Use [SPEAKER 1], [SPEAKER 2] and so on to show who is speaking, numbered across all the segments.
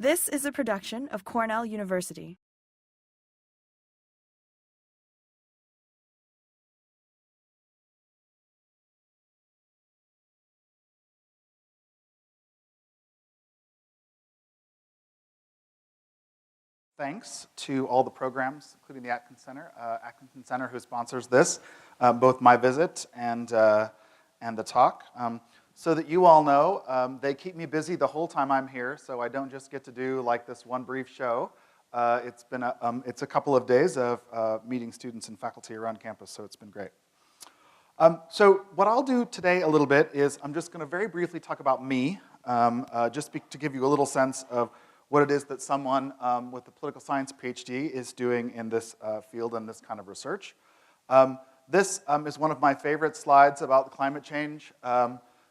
[SPEAKER 1] This is a production of Cornell University.
[SPEAKER 2] Thanks to all the programs, including the Atkinson Center who sponsors this, both my visit and the talk. So that you all know, they keep me busy the whole time I'm here, so I don't just get to do like this one brief show. It's a couple of days of meeting students and faculty around campus, so it's been great. So what I'll do today a little bit is I'm just going to very briefly talk about me, to give you a little sense of what it is that someone with a political science PhD is doing in this field and this kind of research. This is one of my favorite slides about climate change.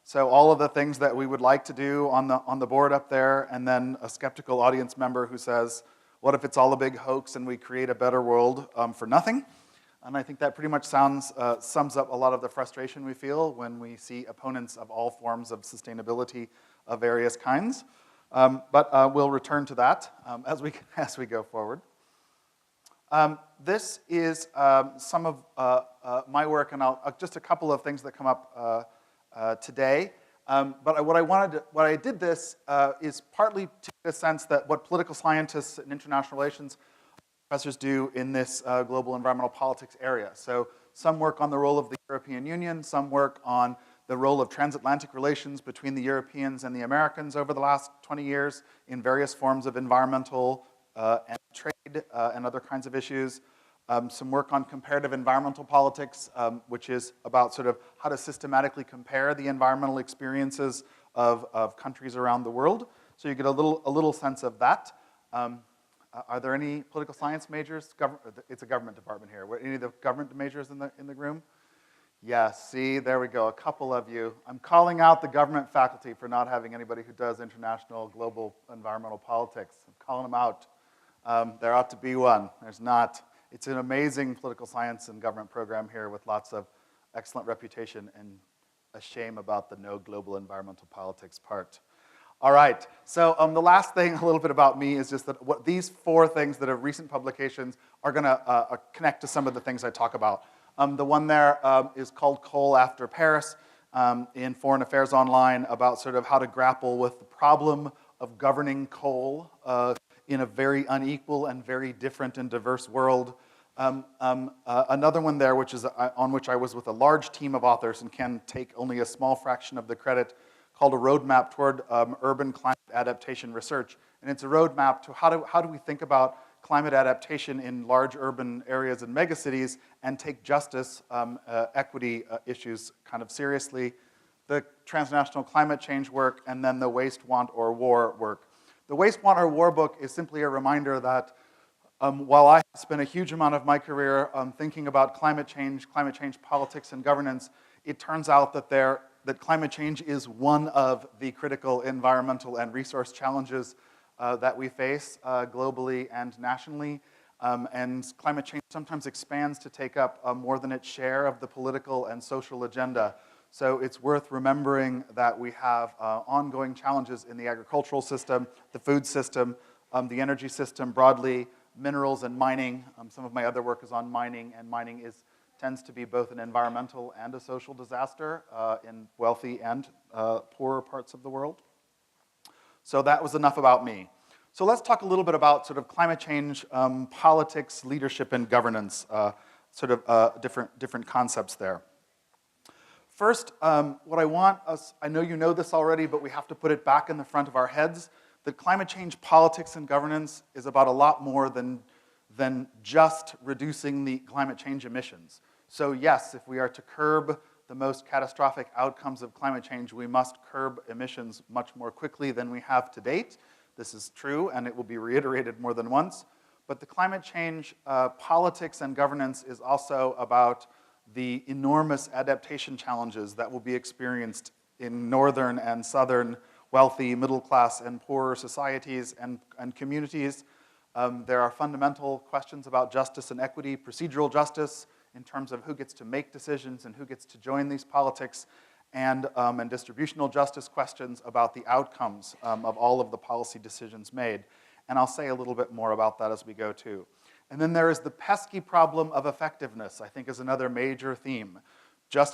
[SPEAKER 2] So all of the things that we would like to do on the board up there, and then a skeptical audience member who says, what if it's all a big hoax and we create a better world for nothing? And I think that pretty much sums up a lot of the frustration we feel when we see opponents of all forms of sustainability of various kinds. But we'll return to that as we go forward. This is some of my work, and just a couple of things that come up today. But what I did this is partly to get a sense that what political scientists and international relations professors do in this global environmental politics area. So some work on the role of the European Union, some work on the role of transatlantic relations between the Europeans and the Americans over the last 20 years in various forms of environmental and trade and other kinds of issues. Some work on comparative environmental politics, which is about sort of how to systematically compare the environmental experiences of countries around the world. So you get a little sense of that. Are there any political science majors? It's a government department here. Any of the government majors in the room? Yes, see, there we go, a couple of you. I'm calling out the government faculty for not having anybody who does international global environmental politics. I'm calling them out. There ought to be one. There's not. It's an amazing political science and government program here with lots of excellent reputation, and a shame about the no global environmental politics part. All right, so the last thing a little bit about me is just that these four things that are recent publications are gonna connect to some of the things I talk about. The one there is called Coal After Paris in Foreign Affairs Online, about sort of how to grapple with the problem of governing coal in a very unequal and very different and diverse world. Another one there, on which I was with a large team of authors and can take only a small fraction of the credit, called A Roadmap Toward Urban Climate Adaptation Research. And it's a roadmap to how do we think about climate adaptation in large urban areas and megacities and take justice, equity issues kind of seriously, the transnational climate change work, and then the Waste, Want, or War work. The Waste, Want, or War book is simply a reminder that while I spent a huge amount of my career thinking about climate change politics, and governance, it turns out that climate change is one of the critical environmental and resource challenges that we face globally and nationally. And climate change sometimes expands to take up more than its share of the political and social agenda. So it's worth remembering that we have ongoing challenges in the agricultural system, the food system, the energy system broadly, minerals and mining. Some of my other work is on mining, and mining tends to be both an environmental and a social disaster in wealthy and poorer parts of the world. So that was enough about me. So let's talk a little bit about sort of climate change, politics, leadership, and governance, different concepts there. First, what I want us, I know you know this already, but we have to put it back in the front of our heads, that climate change, politics, and governance is about a lot more than just reducing the climate change emissions. So yes, if we are to curb the most catastrophic outcomes of climate change, we must curb emissions much more quickly than we have to date. This is true, and it will be reiterated more than once. But the climate change politics and governance is also about the enormous adaptation challenges that will be experienced in northern and southern wealthy, middle class, and poorer societies and communities. There are fundamental questions about justice and equity, procedural justice, in terms of who gets to make decisions and who gets to join these politics. and distributional justice questions about the outcomes of all of the policy decisions made. And I'll say a little bit more about that as we go too. And then there is the pesky problem of effectiveness, I think is another major theme.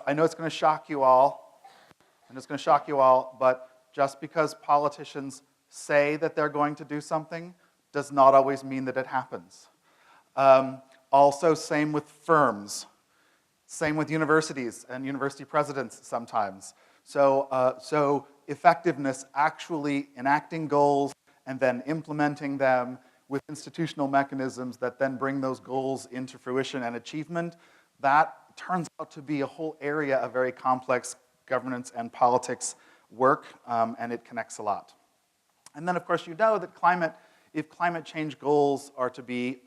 [SPEAKER 2] I know it's going to shock you all, but just because politicians say that they're going to do something does not always mean that it happens. Also, same with firms. Same with universities and university presidents sometimes. So effectiveness, actually enacting goals and then implementing them with institutional mechanisms that then bring those goals into fruition and achievement, that turns out to be a whole area of very complex governance and politics work, and it connects a lot. And then, of course, you know that if climate change goals are to be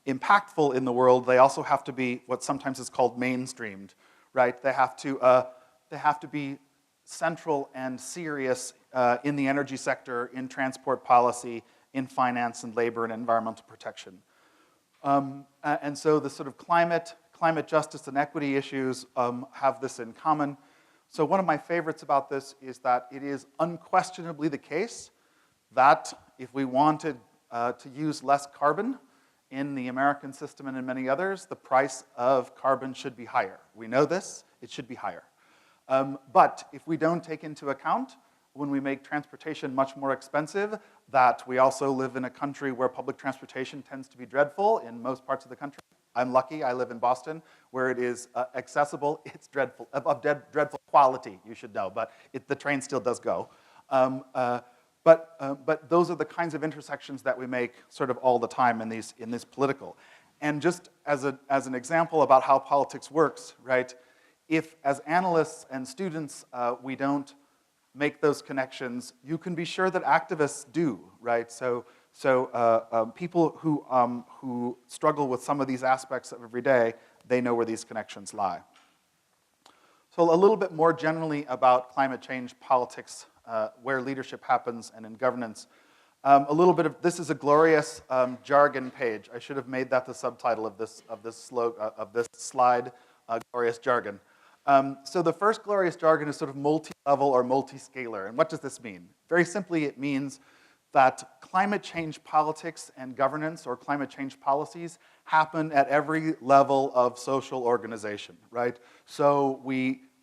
[SPEAKER 2] impactful in the world, they also have to be what sometimes is called mainstreamed, right? They have to be central and serious in the energy sector, in transport policy, in finance and labor and environmental protection. And so the sort of climate justice and equity issues have this in common. So one of my favorites about this is that it is unquestionably the case that if we wanted to use less carbon in the American system and in many others, the price of carbon should be higher. We know this, it should be higher. But if we don't take into account, when we make transportation much more expensive, that we also live in a country where public transportation tends to be dreadful in most parts of the country. I'm lucky, I live in Boston, where it is accessible. It's dreadful, of dreadful quality, you should know, but the train still does go. But those are the kinds of intersections that we make sort of all the time in this political. And just as an example about how politics works, right? If as analysts and students we don't make those connections, you can be sure that activists do, right? So people who struggle with some of these aspects of every day, they know where these connections lie. So a little bit more generally about climate change politics, where leadership happens and in governance. A little bit of, this is a glorious jargon page. I should have made that the subtitle of this slide, glorious jargon. So the first glorious jargon is sort of multi-level or multi-scalar. And what does this mean? Very simply, it means that climate change politics and governance or climate change policies happen at every level of social organization, right? So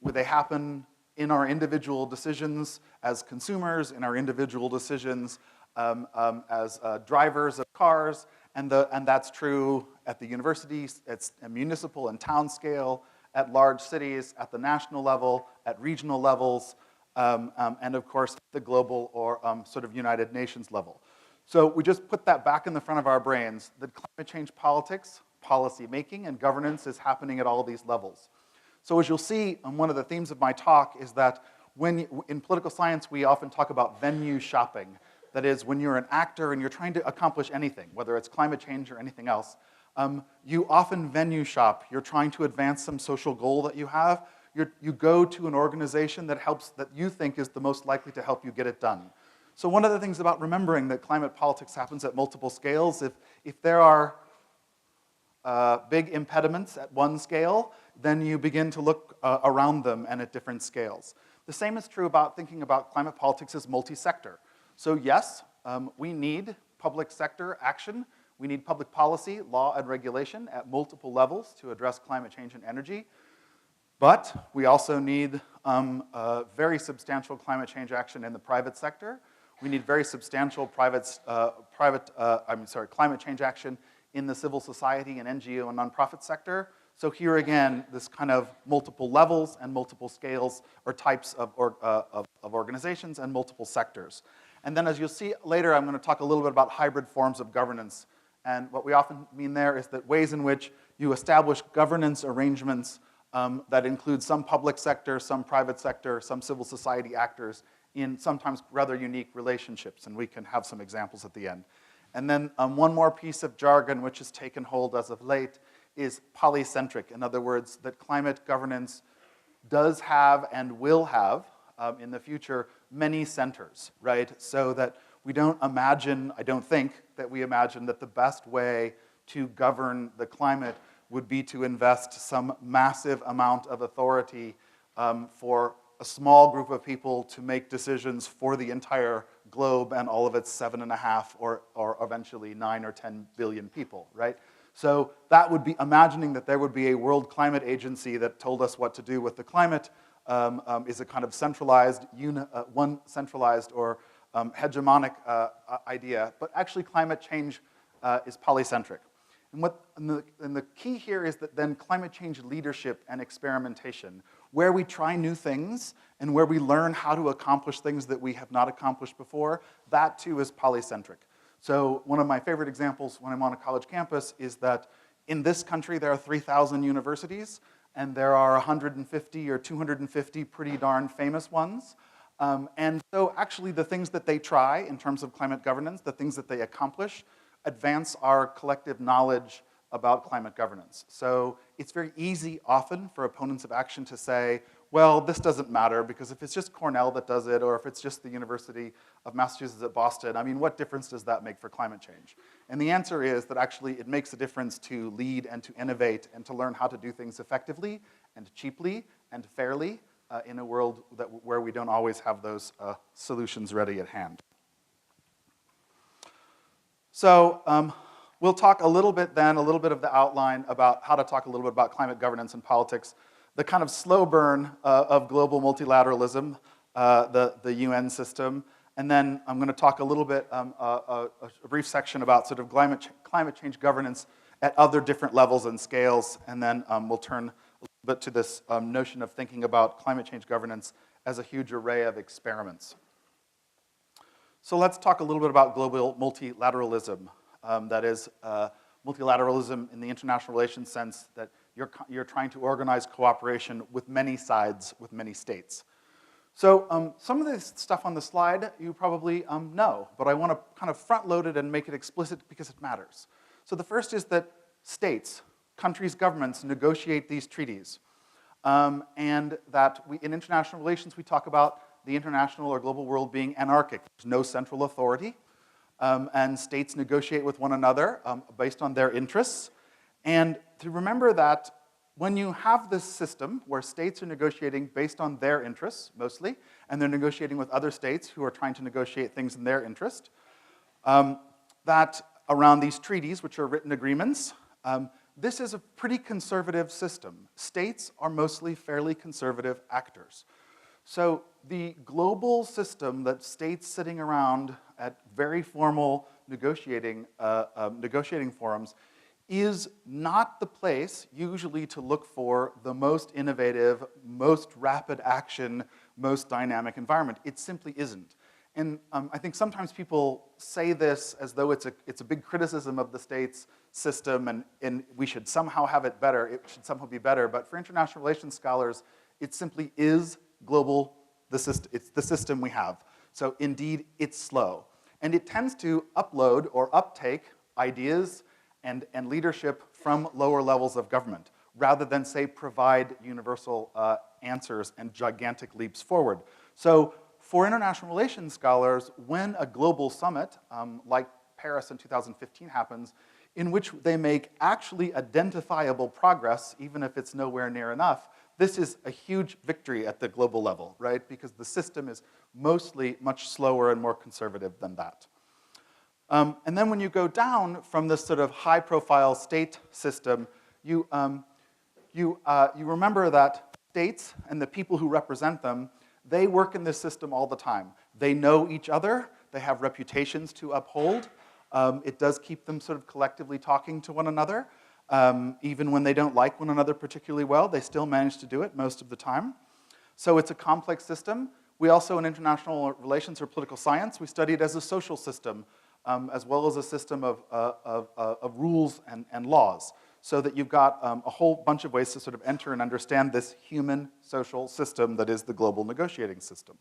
[SPEAKER 2] they happen in our individual decisions as consumers, in our individual decisions as drivers of cars, and that's true at the universities, at municipal and town scale, at large cities, at the national level, at regional levels, and of course, at the global or sort of United Nations level. So we just put that back in the front of our brains, that climate change politics, policy making, and governance is happening at all these levels. So as you'll see, one of the themes of my talk is that in political science, we often talk about venue shopping. That is, when you're an actor and you're trying to accomplish anything, whether it's climate change or anything else, you often venue shop. You're trying to advance some social goal that you have. You go to an organization that you think is the most likely to help you get it done. So one of the things about remembering that climate politics happens at multiple scales, if there are big impediments at one scale, then you begin to look around them and at different scales. The same is true about thinking about climate politics as multi-sector. So yes, we need public sector action. We need public policy, law, and regulation at multiple levels to address climate change and energy. But we also need very substantial climate change action in the private sector. We need very substantial climate change action in the civil society and NGO and nonprofit sector. So here again, this kind of multiple levels and multiple scales or types of organizations and multiple sectors. And then as you'll see later, I'm going to talk a little bit about hybrid forms of governance. And what we often mean there is that ways in which you establish governance arrangements that include some public sector, some private sector, some civil society actors in sometimes rather unique relationships. And we can have some examples at the end. And then one more piece of jargon which has taken hold as of late is polycentric. In other words, that climate governance does have and will have in the future many centers, right? So that we don't imagine, I don't think that we imagine that the best way to govern the climate would be to invest some massive amount of authority for a small group of people to make decisions for the entire globe and all of its 7.5 or eventually 9 or 10 billion people, right? So that would be imagining that there would be a world climate agency that told us what to do with the climate is a kind of centralized, one centralized or hegemonic idea. But actually climate change is polycentric. And the key here is that then climate change leadership and experimentation, where we try new things and where we learn how to accomplish things that we have not accomplished before, that too is polycentric. So one of my favorite examples when I'm on a college campus is that in this country there are 3,000 universities, and there are 150 or 250 pretty darn famous ones. And so actually the things that they try in terms of climate governance, the things that they accomplish, advance our collective knowledge about climate governance. So it's very easy often for opponents of action to say, well, this doesn't matter because if it's just Cornell that does it or if it's just the University of Massachusetts at Boston, I mean, what difference does that make for climate change? And the answer is that actually it makes a difference to lead and to innovate and to learn how to do things effectively and cheaply and fairly in a world where we don't always have those solutions ready at hand. So we'll talk a little bit then, a little bit of the outline about how to talk a little bit about climate governance and politics, the kind of slow burn of global multilateralism, the UN system, and then I'm going to talk a little bit, a brief section about sort of climate change governance at other different levels and scales, and then we'll turn a little bit to this notion of thinking about climate change governance as a huge array of experiments. So let's talk a little bit about global multilateralism. That is, multilateralism in the international relations sense that you're trying to organize cooperation with many sides, with many states. So some of this stuff on the slide you probably know, but I want to kind of front load it and make it explicit because it matters. So the first is that states, countries, governments negotiate these treaties. And that in international relations we talk about the international or global world being anarchic. There's no central authority. And states negotiate with one another based on their interests. And to remember that when you have this system where states are negotiating based on their interests, mostly, and they're negotiating with other states who are trying to negotiate things in their interest, that around these treaties, which are written agreements, this is a pretty conservative system. States are mostly fairly conservative actors. So the global system that states sitting around at very formal negotiating forums is not the place usually to look for the most innovative, most rapid action, most dynamic environment. It simply isn't. And I think sometimes people say this as though it's a big criticism of the state's system and we should somehow have it better, it should somehow be better. But for international relations scholars, it simply is global. It's the system we have. So indeed, it's slow. And it tends to upload or uptake ideas and leadership from lower levels of government, rather than, say, provide universal answers and gigantic leaps forward. So for international relations scholars, when a global summit, like Paris in 2015 happens, in which they make actually identifiable progress, even if it's nowhere near enough, this is a huge victory at the global level, right? Because the system is mostly much slower and more conservative than that. And then when you go down from this sort of high-profile state system, you remember that states and the people who represent them, they work in this system all the time. They know each other. They have reputations to uphold. It does keep them sort of collectively talking to one another. Even when they don't like one another particularly well, they still manage to do it most of the time. So it's a complex system. We also, in international relations or political science, we study it as a social system, as well as a system of rules and laws, so that you've got a whole bunch of ways to sort of enter and understand this human social system that is the global negotiating system.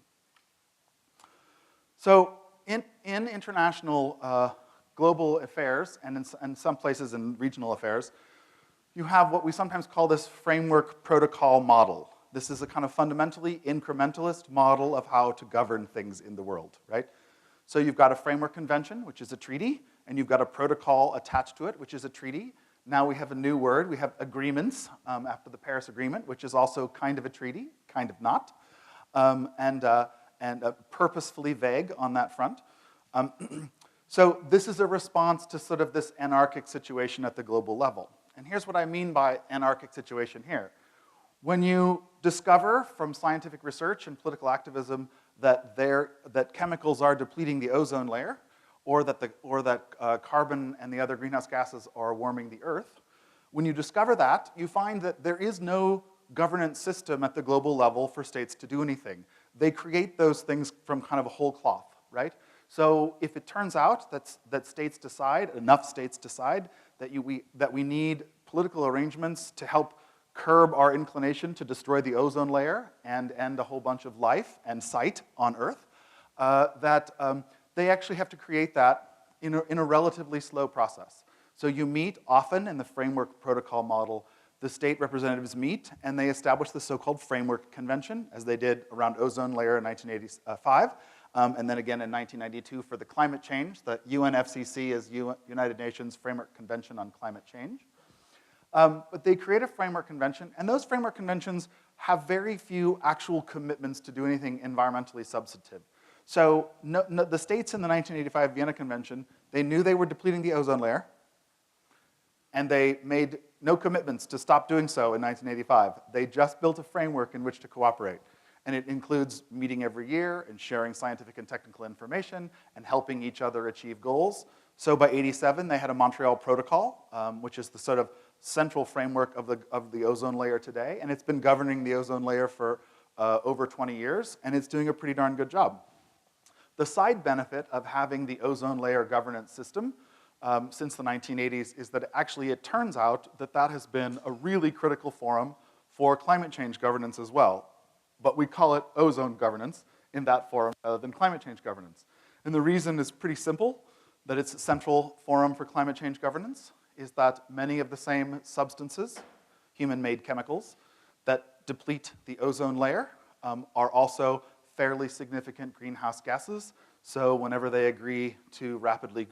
[SPEAKER 2] So in international global affairs, and in some places in regional affairs, you have what we sometimes call this framework protocol model. This is a kind of fundamentally incrementalist model of how to govern things in the world, right? So you've got a framework convention, which is a treaty, and you've got a protocol attached to it, which is a treaty. Now we have a new word. We have agreements after the Paris Agreement, which is also kind of a treaty, kind of not. and purposefully vague on that front. So this is a response to sort of this anarchic situation at the global level. And here's what I mean by anarchic situation here. When you discover from scientific research and political activism that chemicals are depleting the ozone layer, or that carbon and the other greenhouse gases are warming the Earth, when you discover that, you find that there is no governance system at the global level for states to do anything. They create those things from kind of a whole cloth, right? So if it turns out that states decide, enough states decide, that we need political arrangements to help curb our inclination to destroy the ozone layer and end a whole bunch of life and sight on Earth, they actually have to create that in a relatively slow process. So you meet often in the framework protocol model, the state representatives meet and they establish the so-called framework convention, as they did around ozone layer in 1985, and then again in 1992 for the climate change. The UNFCCC is United Nations Framework Convention on Climate Change. But they create a framework convention, and those framework conventions have very few actual commitments to do anything environmentally substantive. So the states in the 1985 Vienna Convention, they knew they were depleting the ozone layer, and they made no commitments to stop doing so in 1985. They just built a framework in which to cooperate. And it includes meeting every year and sharing scientific and technical information and helping each other achieve goals. So by '87, they had a Montreal Protocol, which is the sort of central framework of the ozone layer today. And it's been governing the ozone layer for over 20 years, and it's doing a pretty darn good job. The side benefit of having the ozone layer governance system since the 1980s is that actually it turns out that that has been a really critical forum for climate change governance as well. But we call it ozone governance in that forum rather than climate change governance. And the reason is pretty simple, that it's a central forum for climate change governance, is that many of the same substances, human-made chemicals, that deplete the ozone layer are also fairly significant greenhouse gases. So whenever they agree to rapidly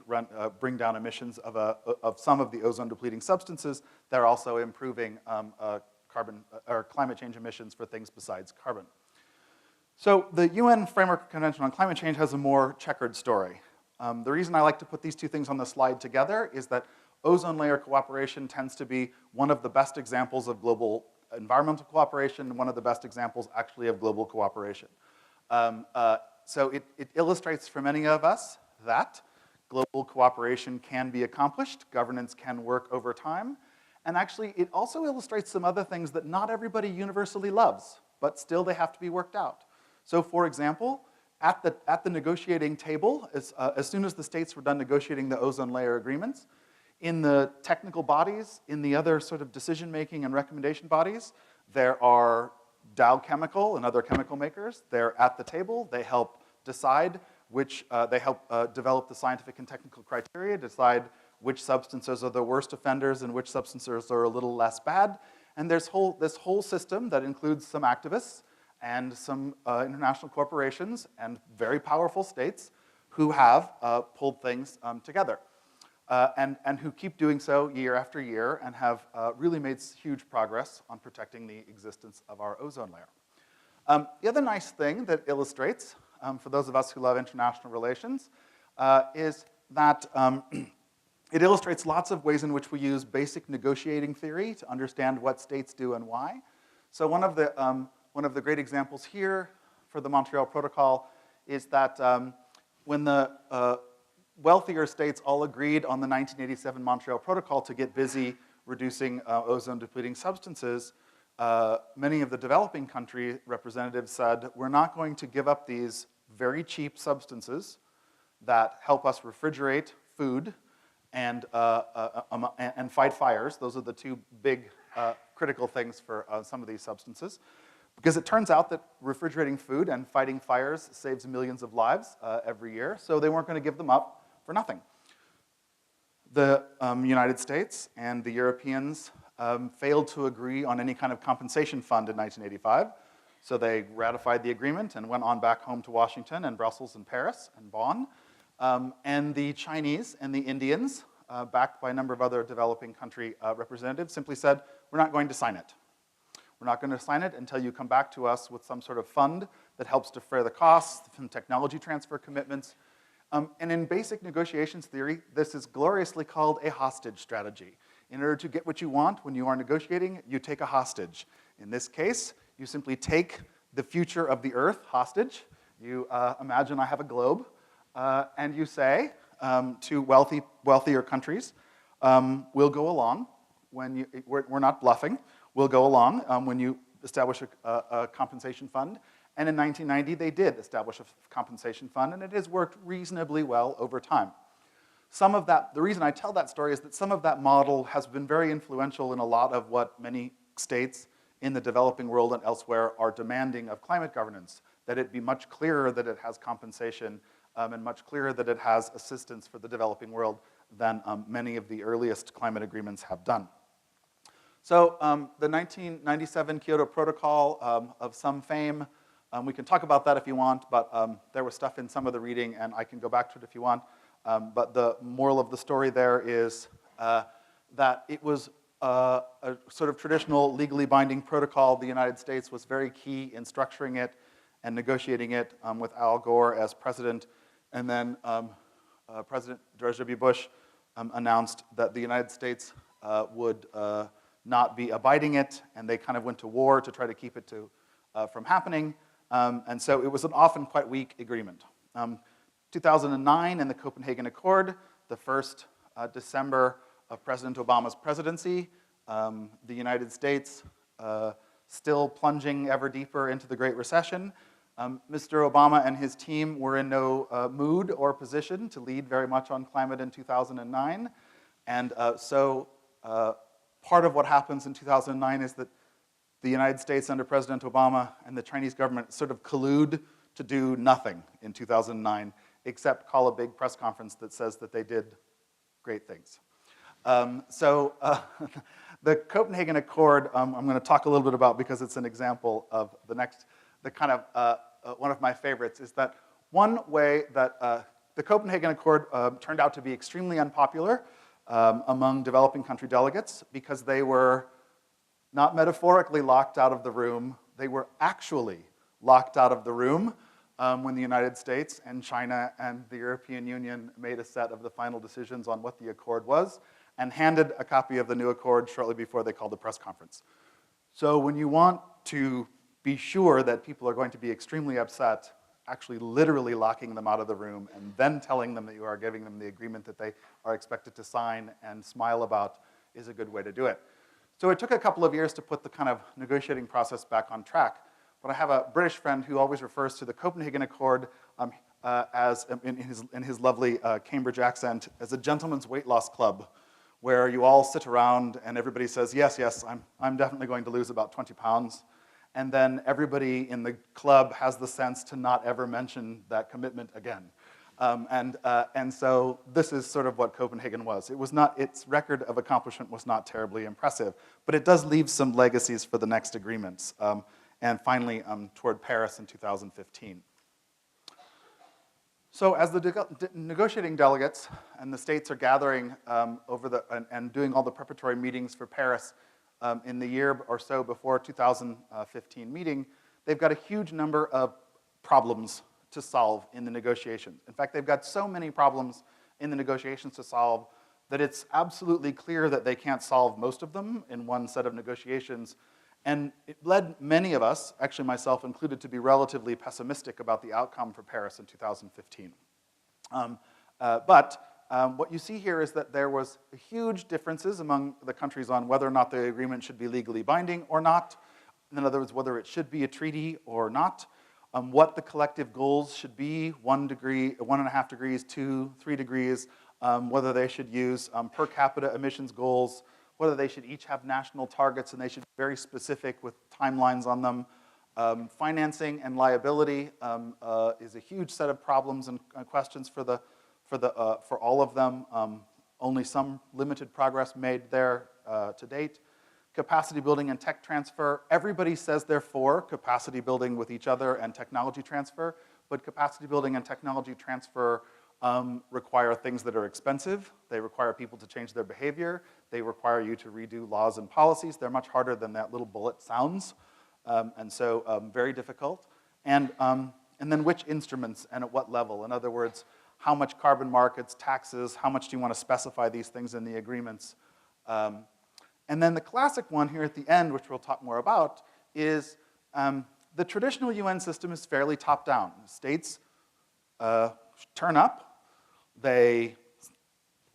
[SPEAKER 2] bring down emissions of some of the ozone-depleting substances, they're also improving carbon or climate change emissions for things besides carbon. So the UN Framework Convention on Climate Change has a more checkered story. The reason I like to put these two things on the slide together is that ozone layer cooperation tends to be one of the best examples of global environmental cooperation and one of the best examples actually of global cooperation. So it illustrates for many of us that global cooperation can be accomplished, governance can work over time, and actually it also illustrates some other things that not everybody universally loves, but still they have to be worked out. So for example, at the negotiating table, as soon as the states were done negotiating the ozone layer agreements, in the technical bodies, in the other sort of decision-making and recommendation bodies, there are Dow Chemical and other chemical makers. They're at the table. They help decide they help develop the scientific and technical criteria, decide which substances are the worst offenders and which substances are a little less bad. And there's this whole system that includes some activists and some international corporations and very powerful states who have pulled things together. And who keep doing so year after year and have really made huge progress on protecting the existence of our ozone layer. The other nice thing that illustrates, for those of us who love international relations, is that it illustrates lots of ways in which we use basic negotiating theory to understand what states do and why. So one of the great examples here for the Montreal Protocol is that when the wealthier states all agreed on the 1987 Montreal Protocol to get busy reducing ozone-depleting substances, many of the developing country representatives said, we're not going to give up these very cheap substances that help us refrigerate food and fight fires. Those are the two big critical things for some of these substances. Because it turns out that refrigerating food and fighting fires saves millions of lives every year, so they weren't going to give them up for nothing. The United States and the Europeans failed to agree on any kind of compensation fund in 1985, so they ratified the agreement and went on back home to Washington and Brussels and Paris and Bonn. And the Chinese and the Indians, backed by a number of other developing country representatives, simply said, we're not going to sign it. We're not going to sign it until you come back to us with some sort of fund that helps defray the costs from technology transfer commitments. And in basic negotiations theory, this is gloriously called a hostage strategy. In order to get what you want when you are negotiating, you take a hostage. In this case, you simply take the future of the Earth hostage. You imagine I have a globe, and you say to wealthier countries, we'll go along when we're not bluffing. We'll go along when you establish a compensation fund. And in 1990, they did establish a compensation fund, and it has worked reasonably well over time. Some of that, the reason I tell that story is that some of that model has been very influential in a lot of what many states in the developing world and elsewhere are demanding of climate governance, that it be much clearer that it has compensation and much clearer that it has assistance for the developing world than many of the earliest climate agreements have done. So the 1997 Kyoto Protocol of some fame, we can talk about that if you want, but there was stuff in some of the reading, and I can go back to it if you want. But the moral of the story there is that it was a sort of traditional legally binding protocol. The United States was very key in structuring it and negotiating it with Al Gore as president. And then President George W. Bush announced that the United States would not be abiding it, and they kind of went to war to try to keep it from happening. And so it was an often quite weak agreement. 2009 in the Copenhagen Accord, the first December of President Obama's presidency, the United States still plunging ever deeper into the Great Recession. Mr. Obama and his team were in no mood or position to lead very much on climate in 2009. And so part of what happens in 2009 is that the United States under President Obama and the Chinese government sort of collude to do nothing in 2009, except call a big press conference that says that they did great things. The Copenhagen Accord, I'm going to talk a little bit about because it's an example of the kind of, one of my favorites is that one way that the Copenhagen Accord turned out to be extremely unpopular among developing country delegates because they were not metaphorically locked out of the room, they were actually locked out of the room when the United States and China and the European Union made a set of the final decisions on what the accord was and handed a copy of the new accord shortly before they called the press conference. So when you want to be sure that people are going to be extremely upset, actually literally locking them out of the room and then telling them that you are giving them the agreement that they are expected to sign and smile about is a good way to do it. So it took a couple of years to put the kind of negotiating process back on track. But I have a British friend who always refers to the Copenhagen Accord as, in his lovely Cambridge accent, as a gentleman's weight loss club, where you all sit around and everybody says, yes, yes, I'm definitely going to lose about 20 pounds. And then everybody in the club has the sense to not ever mention that commitment again. And so this is sort of what Copenhagen was. It was not, its record of accomplishment was not terribly impressive, but it does leave some legacies for the next agreements. And finally, toward Paris in 2015. So as the negotiating delegates and the states are gathering and doing all the preparatory meetings for Paris in the year or so before 2015 meeting, they've got a huge number of problems to solve in the negotiations. In fact, they've got so many problems in the negotiations to solve that it's absolutely clear that they can't solve most of them in one set of negotiations. And it led many of us, actually myself included, to be relatively pessimistic about the outcome for Paris in 2015. What you see here is that there was huge differences among the countries on whether or not the agreement should be legally binding or not. In other words, whether it should be a treaty or not. What the collective goals should be, 1 degree, 1.5 degrees, 2, 3 degrees, whether they should use per capita emissions goals, whether they should each have national targets and they should be very specific with timelines on them. Financing and liability is a huge set of problems and questions for all of them. Only some limited progress made there to date. Capacity building and tech transfer. Everybody says they're for capacity building with each other and technology transfer, but capacity building and technology transfer require things that are expensive. They require people to change their behavior. They require you to redo laws and policies. They're much harder than that little bullet sounds, and so very difficult. and then which instruments and at what level. In other words, how much carbon markets, taxes, how much do you want to specify these things in the agreements? And then the classic one here at the end, which we'll talk more about, is the traditional UN system is fairly top-down. States turn up, they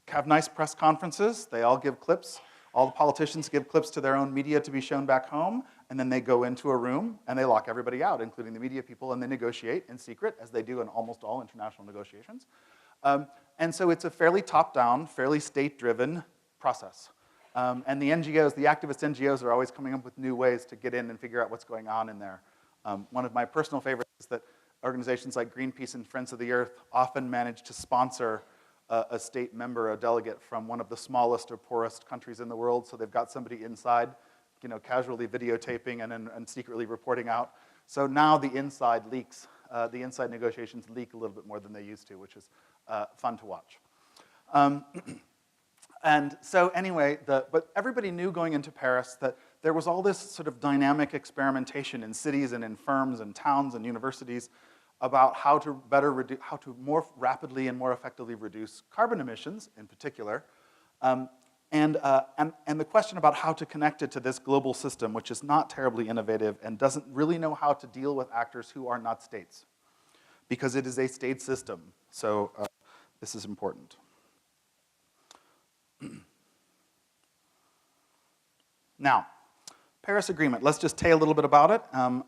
[SPEAKER 2] have nice press conferences, they all give clips, all the politicians give clips to their own media to be shown back home, and then they go into a room and they lock everybody out, including the media people, and they negotiate in secret, as they do in almost all international negotiations. And so it's a fairly top-down, fairly state-driven process. And the NGOs, the activist NGOs, are always coming up with new ways to get in and figure out what's going on in there. One of my personal favorites is that organizations like Greenpeace and Friends of the Earth often manage to sponsor a state member, a delegate from one of the smallest or poorest countries in the world, so they've got somebody inside, casually videotaping and secretly reporting out. So now the inside leaks, the inside negotiations leak a little bit more than they used to, which is fun to watch. And so anyway, but everybody knew going into Paris that there was all this sort of dynamic experimentation in cities and in firms and towns and universities about how to how to more rapidly and more effectively reduce carbon emissions in particular, and the question about how to connect it to this global system, which is not terribly innovative and doesn't really know how to deal with actors who are not states, because it is a state system. So this is important. Now, Paris Agreement. Let's just tell a little bit about it in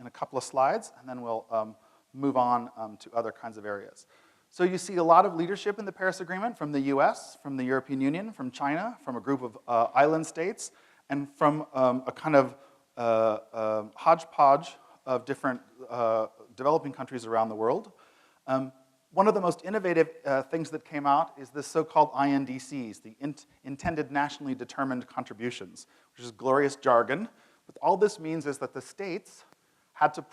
[SPEAKER 2] a couple of slides, and then we'll move on to other kinds of areas. So you see a lot of leadership in the Paris Agreement from the US, from the European Union, from China, from a group of island states, and from a kind of hodgepodge of different developing countries around the world. One of the most innovative things that came out is the so-called INDCs, the Intended Nationally Determined Contributions, which is glorious jargon. But all this means is that the states had to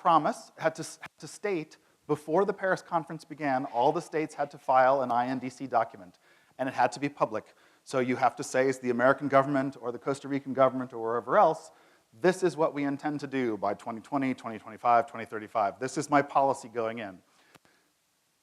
[SPEAKER 2] state before the Paris conference began, all the states had to file an INDC document, and it had to be public. So you have to say, as the American government or the Costa Rican government or wherever else, this is what we intend to do by 2020, 2025, 2035. This is my policy going in.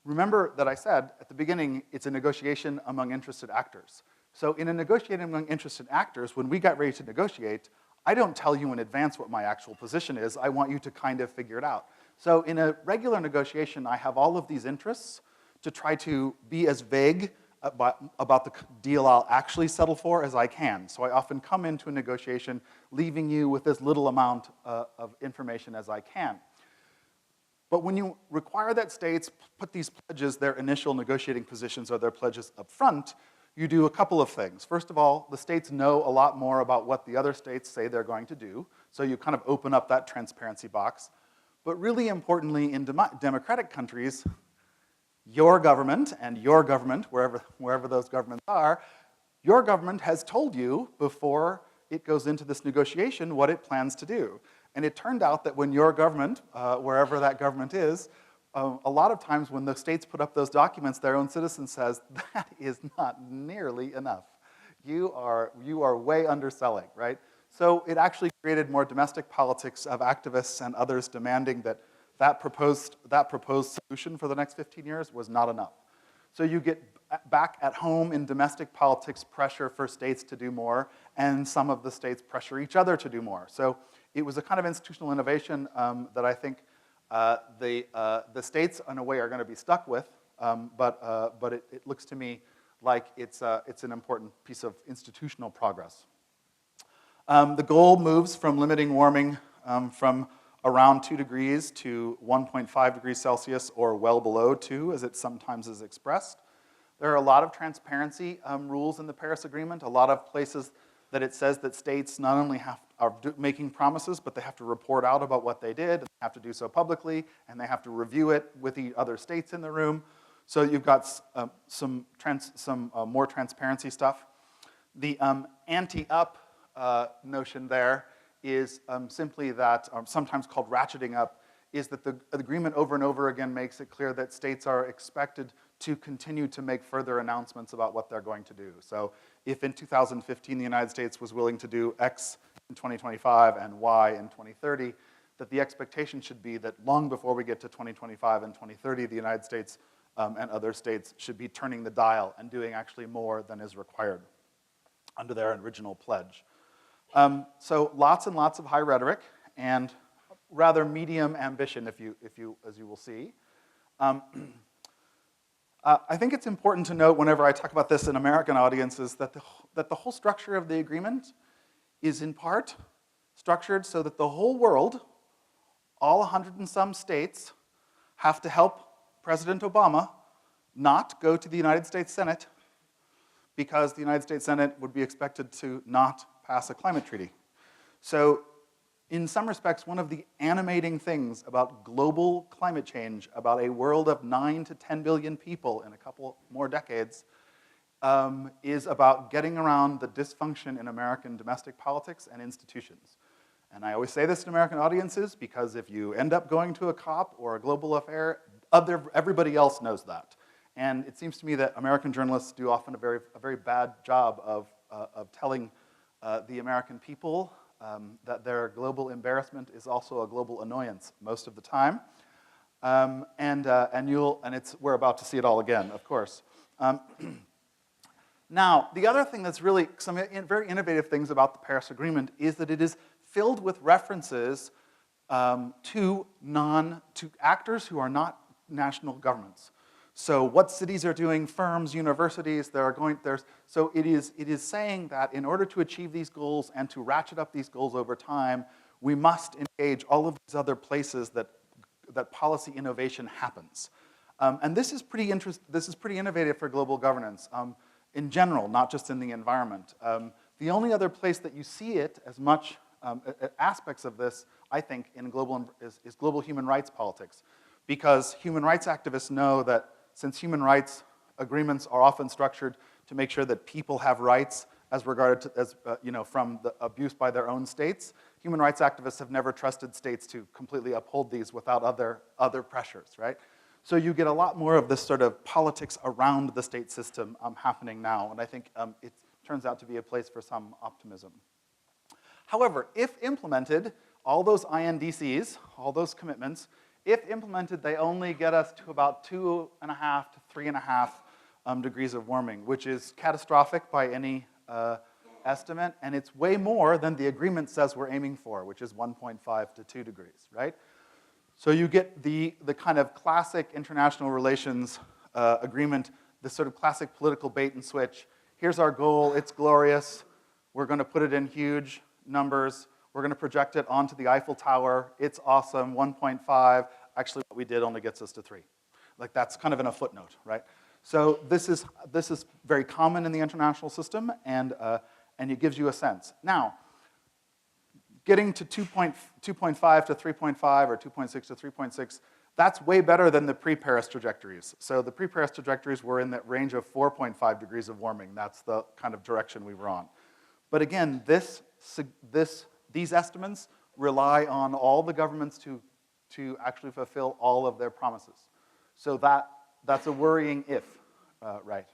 [SPEAKER 2] Remember that I said at the beginning, it's a negotiation among interested actors. So in a negotiation among interested actors, when we got ready to negotiate, I don't tell you in advance what my actual position is. I want you to kind of figure it out. So in a regular negotiation, I have all of these interests to try to be as vague about the deal I'll actually settle for as I can. So I often come into a negotiation leaving you with as little amount of information as I can. But when you require that states put these pledges, their initial negotiating positions or their pledges up front, you do a couple of things. First of all, the states know a lot more about what the other states say they're going to do, so you kind of open up that transparency box. But really importantly, in democratic countries, your government and your government, wherever those governments are, your government has told you before it goes into this negotiation what it plans to do. And it turned out that when your government, wherever that government is, a lot of times when the states put up those documents, their own citizen says, that is not nearly enough. You are way underselling, right? So it actually created more domestic politics of activists and others demanding that proposed solution for the next 15 years was not enough. So you get back at home in domestic politics pressure for states to do more, and some of the states pressure each other to do more. So it was a kind of institutional innovation that I think the states, in a way, are going to be stuck with, but it looks to me like it's an important piece of institutional progress. The goal moves from limiting warming from around 2 degrees to 1.5 degrees Celsius, or well below 2, as it sometimes is expressed. There are a lot of transparency rules in the Paris Agreement, a lot of places that it says that states not only are making promises, but they have to report out about what they did, and they have to do so publicly, and they have to review it with the other states in the room. So you've got some more transparency stuff. The anti-up notion there is simply that, sometimes called ratcheting up, is that the agreement over and over again makes it clear that states are expected to continue to make further announcements about what they're going to do. So if in 2015 the United States was willing to do X in 2025 and Y in 2030, that the expectation should be that long before we get to 2025 and 2030, the United States and other states should be turning the dial and doing actually more than is required under their original pledge. So lots and lots of high rhetoric and rather medium ambition, as you will see. I think it's important to note whenever I talk about this in American audiences that the whole structure of the agreement is in part structured so that the whole world, all 100 and some states, have to help President Obama not go to the United States Senate because the United States Senate would be expected to not pass a climate treaty. So in some respects, one of the animating things about global climate change, about a world of 9 to 10 billion people in a couple more decades, is about getting around the dysfunction in American domestic politics and institutions. And I always say this to American audiences because if you end up going to a COP or a global affair, everybody else knows that. And it seems to me that American journalists do often a very bad job of telling the American people that their global embarrassment is also a global annoyance most of the time. We're about to see it all again, of course. Now, the other thing that's really some very innovative things about the Paris Agreement is that it is filled with references to actors who are not national governments. So what cities are doing, firms, universities, so it is saying that in order to achieve these goals and to ratchet up these goals over time, we must engage all of these other places that policy innovation happens. And this is pretty innovative for global governance in general, not just in the environment. The only other place that you see it as much, aspects of this, I think, is global human rights politics. Because human rights activists know that since human rights agreements are often structured to make sure that people have rights as regarded to, from the abuse by their own states, human rights activists have never trusted states to completely uphold these without other pressures, right? So you get a lot more of this sort of politics around the state system happening now, and I think it turns out to be a place for some optimism. However, if implemented, all those INDCs, all those commitments, if implemented, they only get us to about 2.5 to 3.5 degrees of warming, which is catastrophic by any estimate, and it's way more than the agreement says we're aiming for, which is 1.5 to 2 degrees, right? So you get the kind of classic international relations agreement, this sort of classic political bait and switch. Here's our goal, it's glorious, we're gonna put it in huge numbers, we're going to project it onto the Eiffel Tower. It's awesome, 1.5. Actually, what we did only gets us to 3. Like, that's kind of in a footnote, right? So this is very common in the international system, and it gives you a sense. Now, getting to 2.5 to 3.5 or 2.6 to 3.6, that's way better than the pre-Paris trajectories. So the pre-Paris trajectories were in that range of 4.5 degrees of warming. That's the kind of direction we were on. But again, these estimates rely on all the governments to actually fulfill all of their promises. So that's a worrying if, right?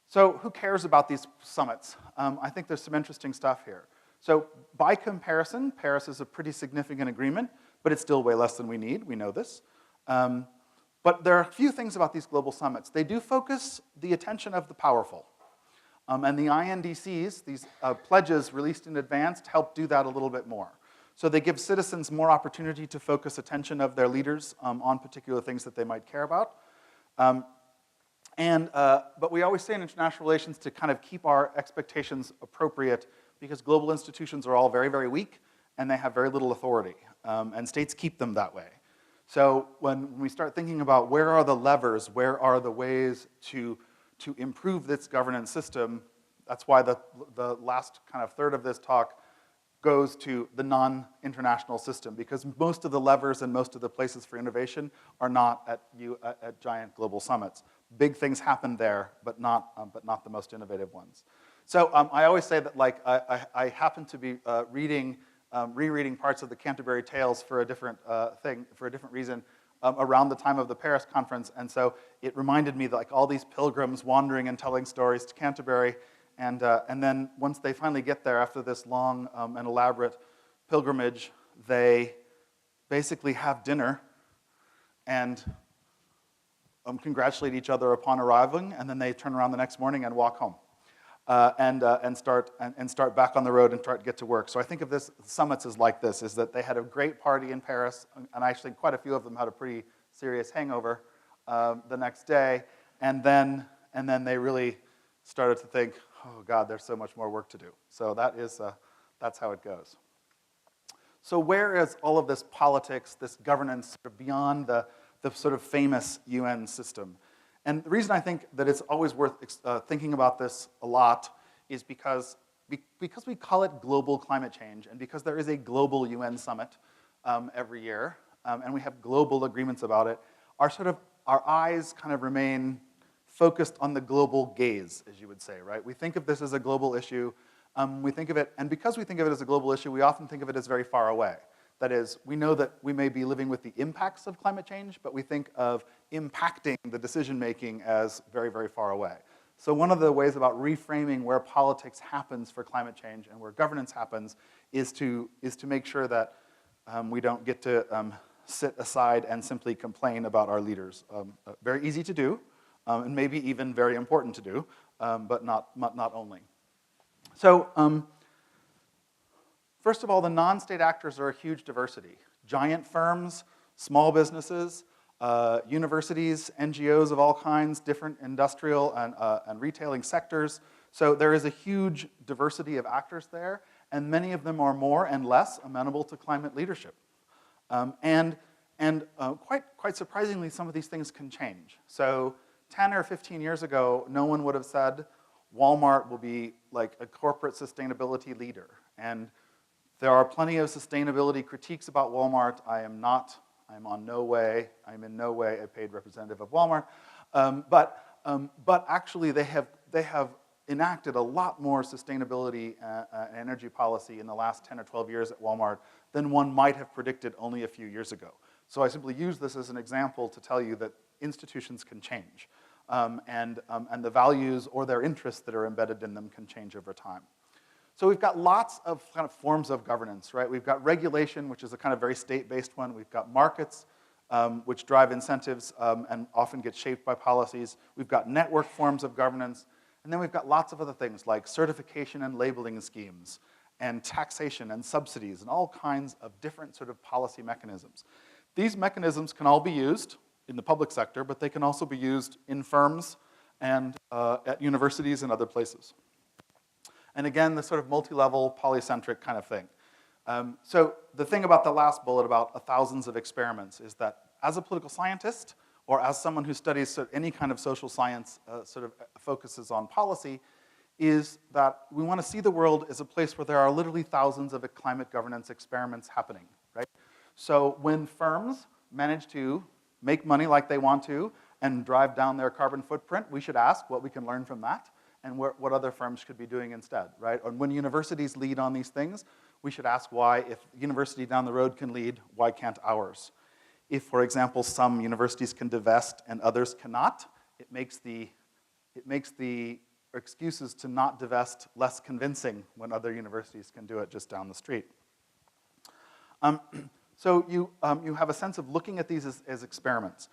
[SPEAKER 2] So who cares about these summits? I think there's some interesting stuff here. So by comparison, Paris is a pretty significant agreement, but it's still way less than we need. We know this. But there are a few things about these global summits. They do focus the attention of the powerful. And the INDCs, these pledges released in advance, help do that a little bit more. So they give citizens more opportunity to focus attention of their leaders on particular things that they might care about. But we always say in international relations to kind of keep our expectations appropriate because global institutions are all very, very weak and they have very little authority. And states keep them that way. So when we start thinking about where are the levers, where are the ways to improve this governance system, that's why the last kind of third of this talk goes to the non-international system, because most of the levers and most of the places for innovation are not at giant global summits. Big things happen there, but not the most innovative ones. So I always say that, like, I happen to be rereading parts of the Canterbury Tales for a different reason, around the time of the Paris conference, and so it reminded me that, like, all these pilgrims wandering and telling stories to Canterbury, and then once they finally get there after this long and elaborate pilgrimage, they basically have dinner and congratulate each other upon arriving, and then they turn around the next morning and walk home. And start back on the road and start to get to work. So I think of this summits as like this, is that they had a great party in Paris, and actually quite a few of them had a pretty serious hangover the next day, and then they really started to think, oh God, there's so much more work to do. So that's how it goes. So where is all of this politics, this governance, sort of beyond the sort of famous UN system? And the reason I think that it's always worth thinking about this a lot is because we call it global climate change, and because there is a global UN summit every year, and we have global agreements about it, our eyes kind of remain focused on the global gaze, as you would say, right? We think of this as a global issue. We think of it, and because we think of it as a global issue, we often think of it as very far away. That is, we know that we may be living with the impacts of climate change, but we think of impacting the decision-making as very, very far away. So one of the ways about reframing where politics happens for climate change and where governance happens is to make sure that we don't get to sit aside and simply complain about our leaders. Very easy to do, and maybe even very important to do, but not only. So, first of all, the non-state actors are a huge diversity. Giant firms, small businesses, universities, NGOs of all kinds, different industrial and retailing sectors. So there is a huge diversity of actors there, and many of them are more and less amenable to climate leadership. And quite surprisingly, some of these things can change. So 10 or 15 years ago, no one would have said Walmart will be like a corporate sustainability leader. And there are plenty of sustainability critiques about Walmart. I'm in no way a paid representative of Walmart. But actually they have enacted a lot more sustainability and energy policy in the last 10 or 12 years at Walmart than one might have predicted only a few years ago. So I simply use this as an example to tell you that institutions can change. And the values or their interests that are embedded in them can change over time. So we've got lots of kind of forms of governance, right? We've got regulation, which is a kind of very state-based one. We've got markets, which drive incentives and often get shaped by policies. We've got network forms of governance. And then we've got lots of other things like certification and labeling schemes and taxation and subsidies and all kinds of different sort of policy mechanisms. These mechanisms can all be used in the public sector, but they can also be used in firms and at universities and other places. And again, the sort of multi-level, polycentric kind of thing. So the thing about the last bullet about thousands of experiments is that as a political scientist, or as someone who studies any kind of social science sort of focuses on policy, is that we want to see the world as a place where there are literally thousands of climate governance experiments happening, right? So when firms manage to make money like they want to and drive down their carbon footprint, we should ask what we can learn from that and what other firms could be doing instead, right? And when universities lead on these things, we should ask why, if university down the road can lead, why can't ours? If, for example, some universities can divest and others cannot, it makes the excuses to not divest less convincing when other universities can do it just down the street. So you have a sense of looking at these as experiments.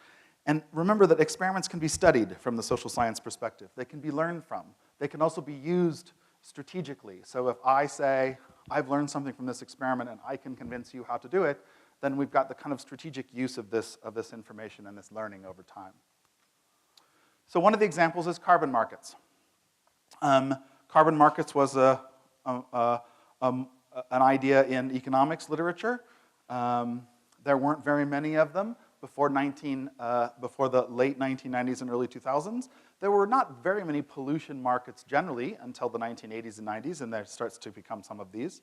[SPEAKER 2] And remember that experiments can be studied from the social science perspective. They can be learned from. They can also be used strategically. So if I say, I've learned something from this experiment and I can convince you how to do it, then we've got the kind of strategic use of this information and this learning over time. So one of the examples is carbon markets. Carbon markets was an idea in economics literature. There weren't very many of them before the late 1990s and early 2000s. There were not very many pollution markets generally until the 1980s and 90s, and there starts to become some of these.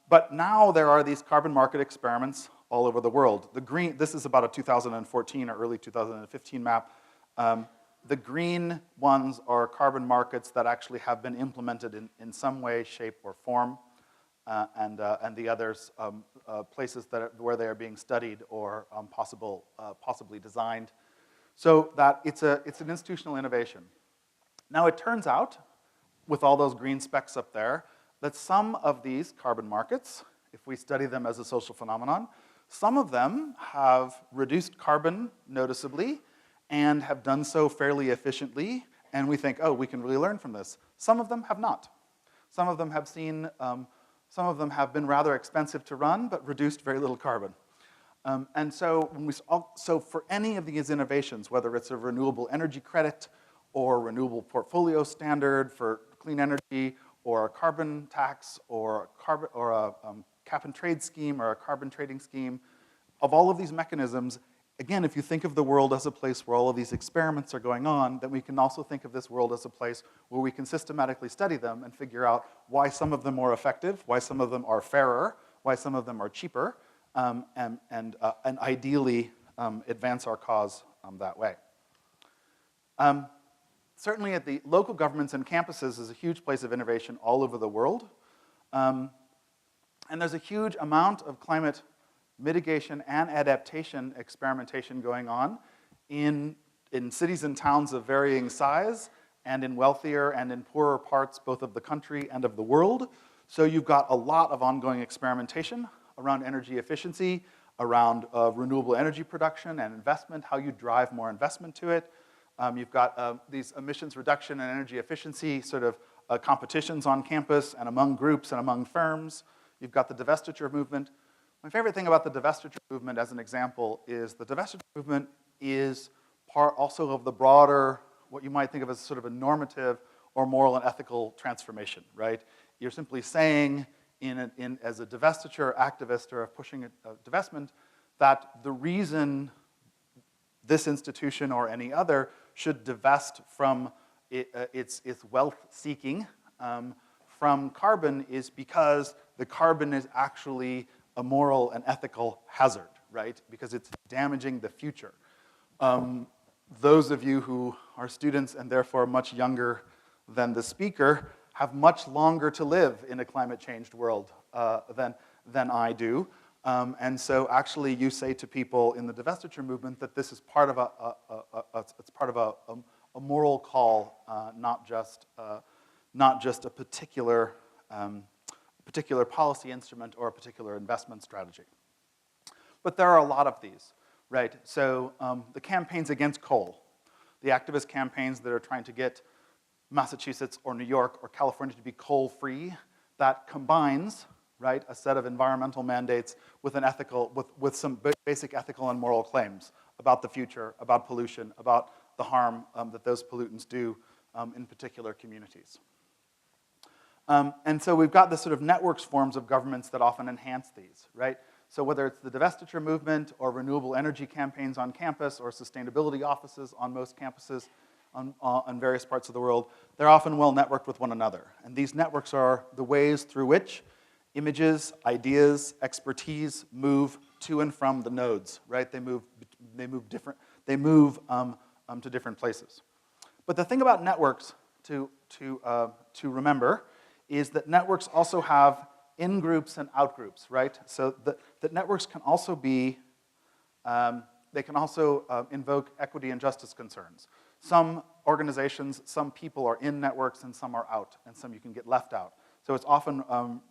[SPEAKER 2] But now there are these carbon market experiments all over the world. This is about a 2014 or early 2015 map. The green ones are carbon markets that actually have been implemented in some way, shape, or form. And the others, places where they are being studied or possibly designed. So that it's an institutional innovation. Now it turns out, with all those green specks up there, that some of these carbon markets if we study them as a social phenomenon. Some of them have reduced carbon noticeably and have done so fairly efficiently, and we think, oh, we can really learn from this. Some of them have not. Some of them have been rather expensive to run, but reduced very little carbon. And so, so for any of these innovations, whether it's a renewable energy credit or renewable portfolio standard for clean energy, or a carbon tax, or a cap and trade scheme, or a carbon trading scheme, of all of these mechanisms, again, if you think of the world as a place where all of these experiments are going on, then we can also think of this world as a place where we can systematically study them and figure out why some of them are effective, why some of them are fairer, why some of them are cheaper, and ideally advance our cause that way. Certainly at the local governments and campuses is a huge place of innovation all over the world. And there's a huge amount of climate mitigation and adaptation experimentation going on in cities and towns of varying size, and in wealthier and in poorer parts both of the country and of the world. So you've got a lot of ongoing experimentation around energy efficiency, around renewable energy production and investment, how you drive more investment to it. You've got these emissions reduction and energy efficiency sort of competitions on campus and among groups and among firms. You've got the divestiture movement. My favorite thing about the divestiture movement, as an example, is the divestiture movement is part also of the broader, what you might think of as sort of a normative or moral and ethical transformation, right? You're simply saying, as a divestiture activist or pushing a divestment, that the reason this institution or any other should divest from its wealth seeking from carbon is because the carbon is actually a moral and ethical hazard, right? Because it's damaging the future. Those of you who are students and therefore much younger than the speaker have much longer to live in a climate-changed world than I do. And so actually you say to people in the divestiture movement that this is part of a moral call, not just a particular policy instrument or a particular investment strategy. But there are a lot of these, right? So the campaigns against coal, the activist campaigns that are trying to get Massachusetts or New York or California to be coal-free, that combines, right, a set of environmental mandates with with some basic ethical and moral claims about the future, about pollution, about the harm that those pollutants do in particular communities. And so we've got this sort of networks forms of governments that often enhance these, right? So whether it's the divestiture movement or renewable energy campaigns on campus or sustainability offices on most campuses on various parts of the world, they're often well networked with one another. And these networks are the ways through which images, ideas, expertise move to and from the nodes, right? They move to different places. But the thing about networks to remember is that networks also have in-groups and out-groups, right? So that networks can also be, they can also invoke equity and justice concerns. Some organizations, some people are in networks and some are out, and some you can get left out. So it's often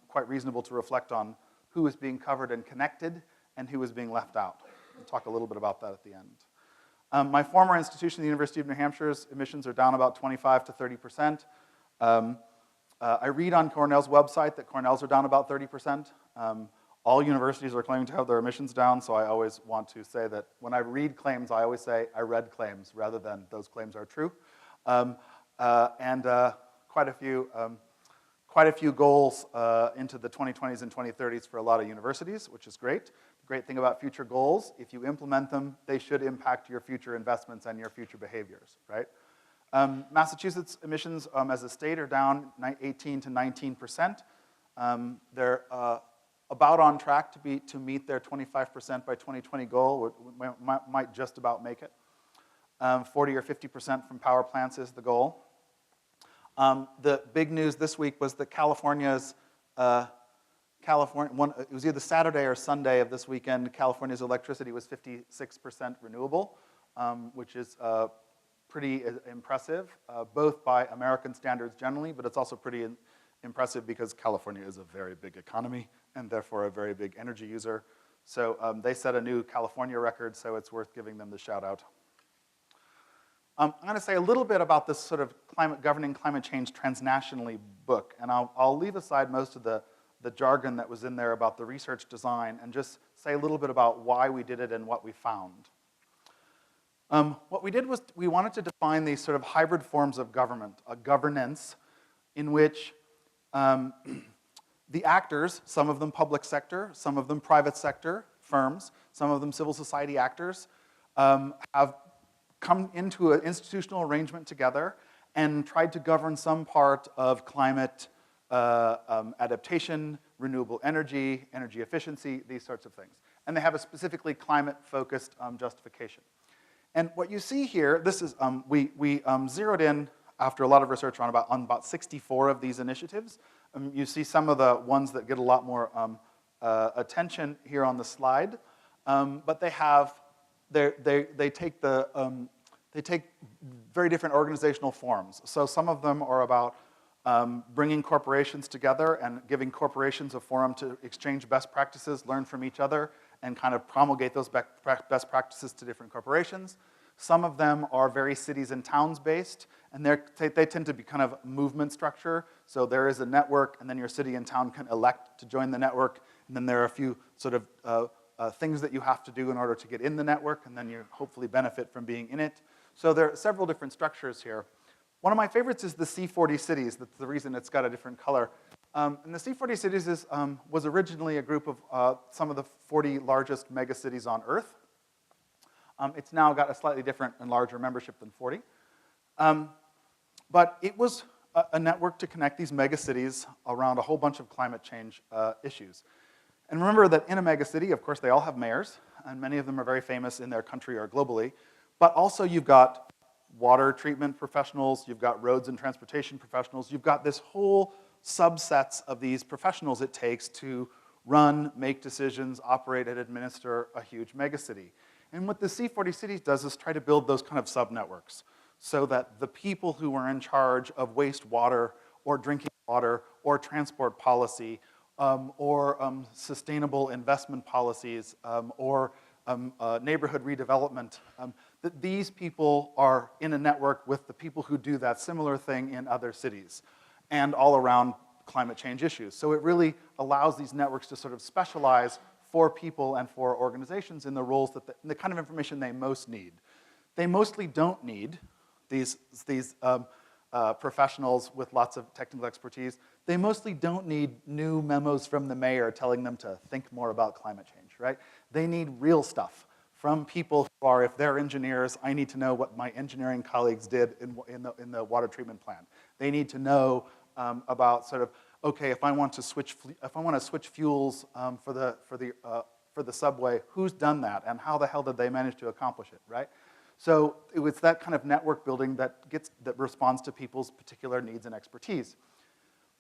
[SPEAKER 2] quite reasonable to reflect on who is being covered and connected and who is being left out. We'll talk a little bit about that at the end. My former institution, the University of New Hampshire's emissions are down about 25 to 30%. I read on Cornell's website that Cornell's are down about 30%. All universities are claiming to have their emissions down, so I always want to say that when I read claims, I always say I read claims rather than those claims are true. Quite a few goals into the 2020s and 2030s for a lot of universities, which is great. The great thing about future goals, if you implement them, they should impact your future investments and your future behaviors, right? Massachusetts emissions as a state are down 18 to 19%. They're about on track to meet their 25% by 2020 goal. We might just about make it. 40 or 50% from power plants is the goal. The big news this week was that California's, it was either Saturday or Sunday of this weekend, California's electricity was 56% renewable, which is pretty impressive, both by American standards generally, but it's also pretty impressive because California is a very big economy and therefore a very big energy user. So they set a new California record, so it's worth giving them the shout out. I'm going to say a little bit about this sort of governing climate change transnationally book, and I'll leave aside most of the jargon that was in there about the research design and just say a little bit about why we did it and what we found. What we did was we wanted to define these sort of hybrid forms of governance in which the actors, some of them public sector, some of them private sector firms, some of them civil society actors, have come into an institutional arrangement together and tried to govern some part of climate adaptation, renewable energy, energy efficiency, these sorts of things. And they have a specifically climate-focused justification. And what you see here, this is, we zeroed in after a lot of research on about 64 of these initiatives. You see some of the ones that get a lot more attention here on the slide, but they have, they take very different organizational forms. So some of them are about bringing corporations together and giving corporations a forum to exchange best practices, learn from each other, and kind of promulgate those best practices to different corporations. Some of them are very cities and towns based, and they tend to be kind of movement structure. So there is a network, and then your city and town can elect to join the network, and then there are a few sort of things that you have to do in order to get in the network, and then you hopefully benefit from being in it. So there are several different structures here. One of my favorites is the C40 cities. That's the reason it's got a different color. And the C40 cities was originally a group of some of the 40 largest megacities on Earth. It's now got a slightly different and larger membership than 40. But it was a network to connect these megacities around a whole bunch of climate change issues. And remember that in a megacity, of course, they all have mayors, and many of them are very famous in their country or globally. But also you've got water treatment professionals, you've got roads and transportation professionals, you've got this whole subsets of these professionals it takes to run, make decisions, operate, and administer a huge megacity. And what the C40 cities does is try to build those kind of sub-networks so that the people who are in charge of wastewater or drinking water or transport policy or sustainable investment policies or neighborhood redevelopment, that these people are in a network with the people who do that similar thing in other cities and all around climate change issues. So it really allows these networks to sort of specialize for people and for organizations in the roles that the kind of information they most need. They mostly don't need these professionals with lots of technical expertise. They mostly don't need new memos from the mayor telling them to think more about climate change, right? They need real stuff from people who are, if they're engineers, I need to know what my engineering colleagues did in the water treatment plant. They need to know about sort of, okay, if I want to switch fuels for the subway, who's done that, and how the hell did they manage to accomplish it, right? So it was that kind of network building that responds to people's particular needs and expertise.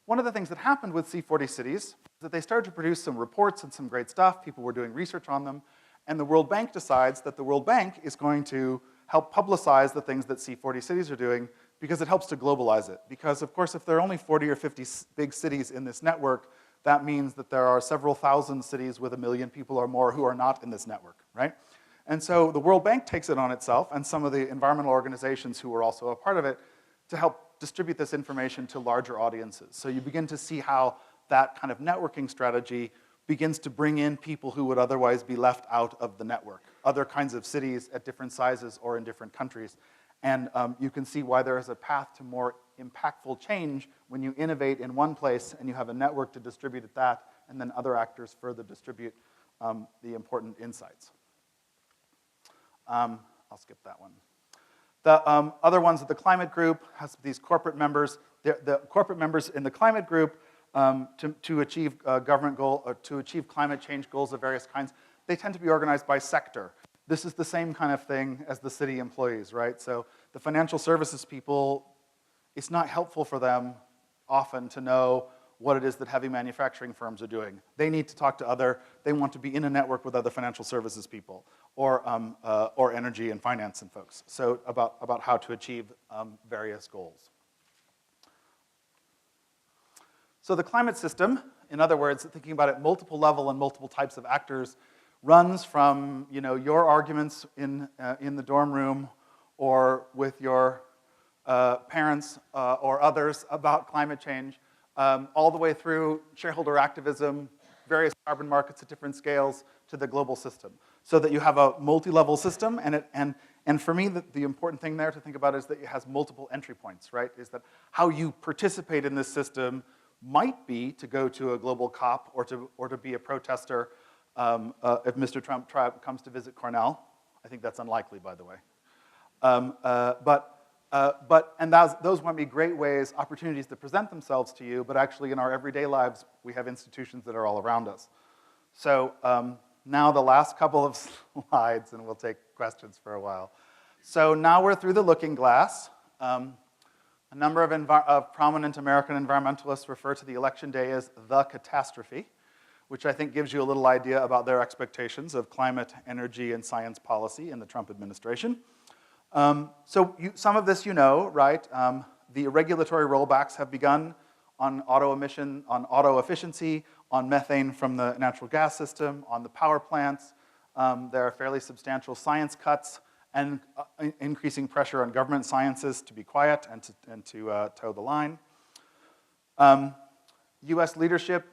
[SPEAKER 2] One of the things that happened with C40 cities is that they started to produce some reports and some great stuff. People were doing research on them. And the World Bank decides that the World Bank is going to help publicize the things that C40 cities are doing because it helps to globalize it. Because, of course, if there are only 40 or 50 big cities in this network, that means that there are several thousand cities with 1 million people or more who are not in this network, right? And so the World Bank takes it on itself, and some of the environmental organizations who are also a part of it, to help distribute this information to larger audiences. So you begin to see how that kind of networking strategy begins to bring in people who would otherwise be left out of the network, other kinds of cities at different sizes or in different countries. And you can see why there is a path to more impactful change when you innovate in one place and you have a network to distribute at that, and then other actors further distribute the important insights. I'll skip that one. The other ones, the climate group has these corporate members. The corporate members in the climate group to achieve government goal, or to achieve climate change goals of various kinds, they tend to be organized by sector. This is the same kind of thing as the city employees, right? So the financial services people, it's not helpful for them often to know what it is that heavy manufacturing firms are doing. They need to talk to they want to be in a network with other financial services people or energy and finance and folks. So about how to achieve various goals. So the climate system, in other words, thinking about it multiple level and multiple types of actors, runs from your arguments in the dorm room or with your parents or others about climate change, all the way through shareholder activism, various carbon markets at different scales, to the global system. So that you have a multi-level system, and for me, the important thing there to think about is that it has multiple entry points, right? Is that how you participate in this system might be to go to a global COP or to be a protester if Mr. Trump comes to visit Cornell. I think that's unlikely, by the way. Those might be great ways, opportunities to present themselves to you, but actually in our everyday lives, we have institutions that are all around us. So now the last couple of slides, and we'll take questions for a while. So now we're through the looking glass. A number of prominent American environmentalists refer to the election day as the catastrophe, which I think gives you a little idea about their expectations of climate, energy, and science policy in the Trump administration. Some of this you know, right? The regulatory rollbacks have begun on auto efficiency, on methane from the natural gas system, on the power plants. There are fairly substantial science cuts and increasing pressure on government sciences to be quiet and to toe the line. US leadership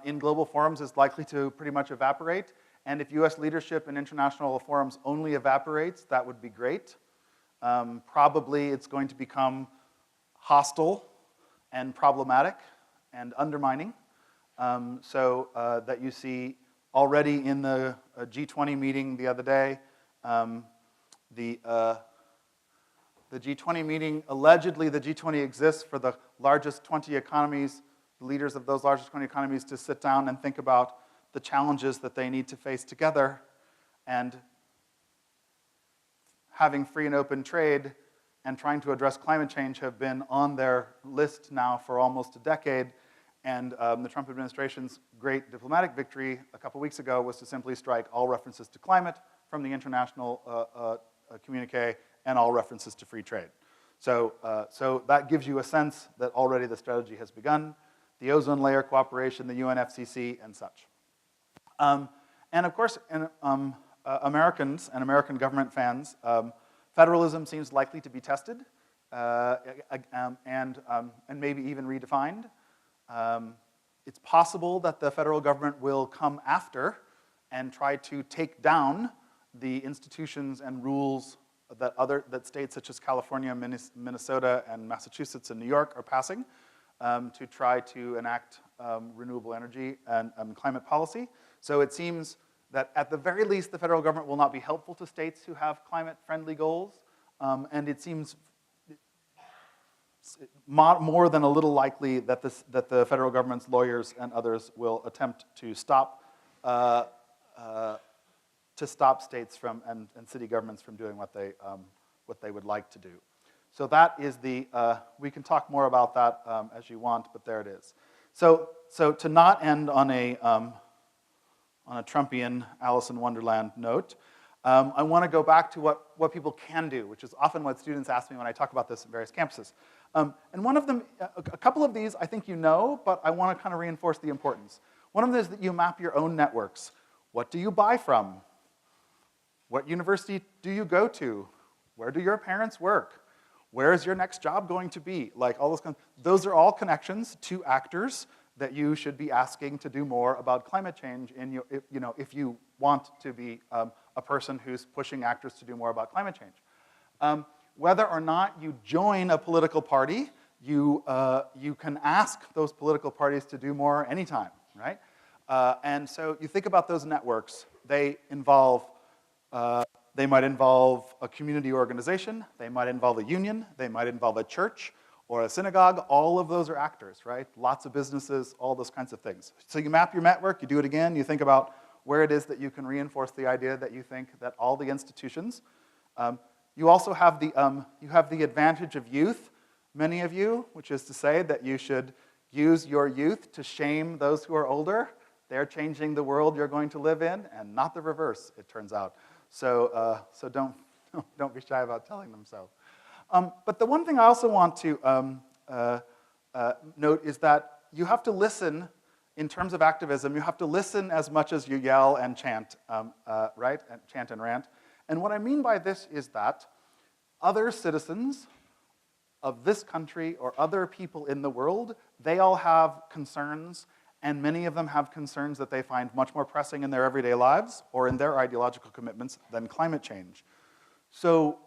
[SPEAKER 2] in global forums is likely to pretty much evaporate. And if US leadership in international forums only evaporates, that would be great. Probably it's going to become hostile and problematic and undermining. That you see already in the G20 meeting the other day, the G20 meeting, allegedly the G20 exists for the largest 20 economies, the leaders of those largest 20 economies to sit down and think about the challenges that they need to face together. And having free and open trade and trying to address climate change have been on their list now for almost a decade. And the Trump administration's great diplomatic victory a couple weeks ago was to simply strike all references to climate from the international communique and all references to free trade. So that gives you a sense that already the strategy has begun. The ozone layer cooperation, the UNFCCC, and such. And of course, Americans and American government fans, federalism seems likely to be tested and maybe even redefined. It's possible that the federal government will come after and try to take down the institutions and rules that states such as California, Minnesota, and Massachusetts and New York are passing to try to enact renewable energy and climate policy. So it seems that at the very least, the federal government will not be helpful to states who have climate-friendly goals, and it seems more than a little likely that the federal government's lawyers and others will attempt to stop states from and city governments from doing what they would like to do. So that is we can talk more about that as you want, but there it is. So to not end on a Trumpian Alice in Wonderland note, I want to go back to what people can do, which is often what students ask me when I talk about this at various campuses. And one of them, a couple of these I think you know, but I want to kind of reinforce the importance. One of them is that you map your own networks. What do you buy from? What university do you go to? Where do your parents work? Where is your next job going to be? Like all those are all connections to actors that you should be asking to do more about climate change if you want to be a person who's pushing actors to do more about climate change. Whether or not you join a political party, you can ask those political parties to do more anytime, right? And so you think about those networks. They might involve a community organization, they might involve a union, they might involve a church or a synagogue. All of those are actors, right? Lots of businesses, all those kinds of things. So you map your network, you do it again, you think about where it is that you can reinforce the idea that you think that all the institutions. You also have the advantage of youth, many of you, which is to say that you should use your youth to shame those who are older. They're changing the world you're going to live in, and not the reverse, it turns out. So don't be shy about telling them so. But the one thing I also want to note is that you have to listen. In terms of activism, you have to listen as much as you yell and chant, right? And chant and rant. And what I mean by this is that other citizens of this country or other people in the world, they all have concerns, and many of them have concerns that they find much more pressing in their everyday lives or in their ideological commitments than climate change. So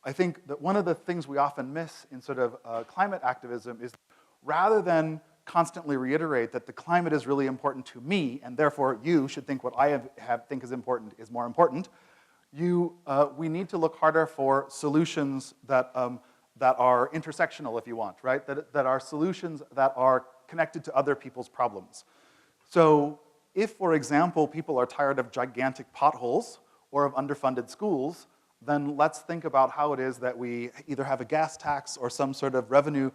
[SPEAKER 2] I think that one of the things we often miss in sort of climate activism is rather than constantly reiterate that the climate is really important to me, and therefore you should think what I think is important is more important, we need to look harder for solutions that are intersectional, if you want, right? That are solutions that are connected to other people's problems. So if, for example, people are tired of gigantic potholes or of underfunded schools, then let's think about how it is that we either have a gas tax or some sort of revenue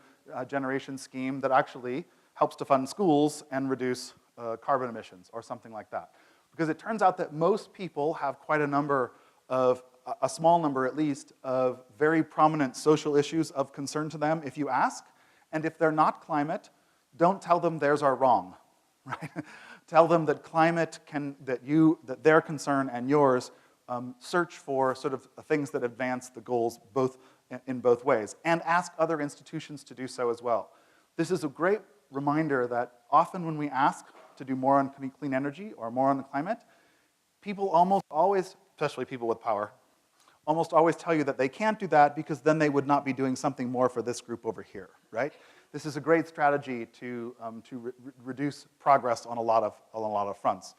[SPEAKER 2] generation scheme that actually helps to fund schools and reduce carbon emissions or something like that. Because it turns out that most people have quite a number of, a small number at least, of very prominent social issues of concern to them if you ask. And if they're not climate, don't tell them theirs are wrong, right? Tell them that climate that their concern and yours search for sort of things that advance the goals in both ways. And ask other institutions to do so as well. This is a great reminder that often when we ask to do more on clean energy or more on the climate, people almost always, especially people with power, almost always tell you that they can't do that because then they would not be doing something more for this group over here, right? This is a great strategy to reduce progress on a lot of fronts.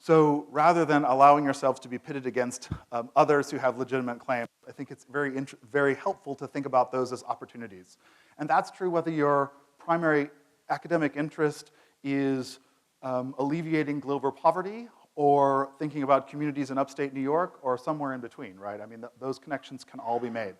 [SPEAKER 2] So rather than allowing yourselves to be pitted against others who have legitimate claims, I think it's very helpful to think about those as opportunities. And that's true whether your primary academic interest is alleviating global poverty or thinking about communities in upstate New York or somewhere in between, right? I mean, those connections can all be made.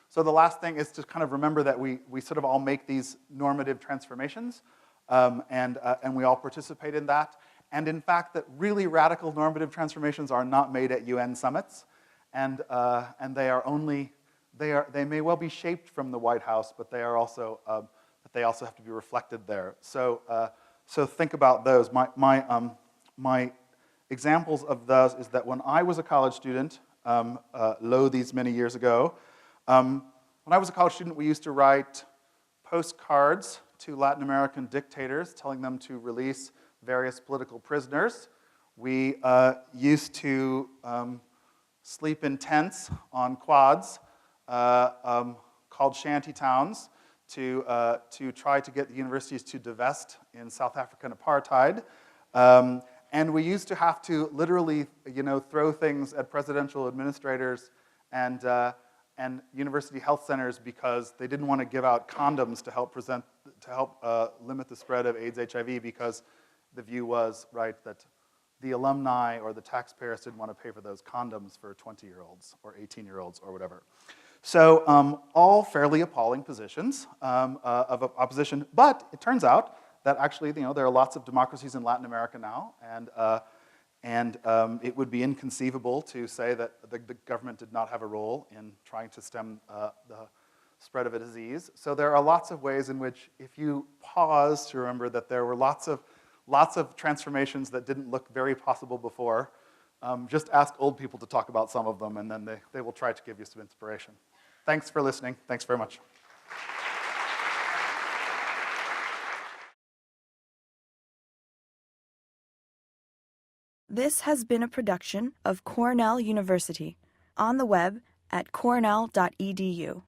[SPEAKER 2] So the last thing is to kind of remember that we sort of all make these normative transformations and we all participate in that. And in fact, that really radical normative transformations are not made at UN summits, and they are only, they may well be shaped from the White House, but they are also they also have to be reflected there. So think about those. My examples of those is that when I was a college student, these many years ago, when I was a college student, we used to write postcards to Latin American dictators, telling them to release various political prisoners. We used to sleep in tents on quads called shanty towns to try to get the universities to divest in South African apartheid. And we used to have to literally, throw things at presidential administrators and university health centers because they didn't want to give out condoms to help limit the spread of AIDS, HIV, because the view was, right, that the alumni or the taxpayers didn't want to pay for those condoms for 20-year-olds or 18-year-olds or whatever. So all fairly appalling positions of opposition, but it turns out that actually, there are lots of democracies in Latin America now, and it would be inconceivable to say that the government did not have a role in trying to stem the spread of a disease. So there are lots of ways in which, if you pause to remember that there were lots of transformations that didn't look very possible before, just ask old people to talk about some of them, and then they will try to give you some inspiration. Thanks for listening. Thanks very much.
[SPEAKER 1] This has been a production of Cornell University, on the web at cornell.edu.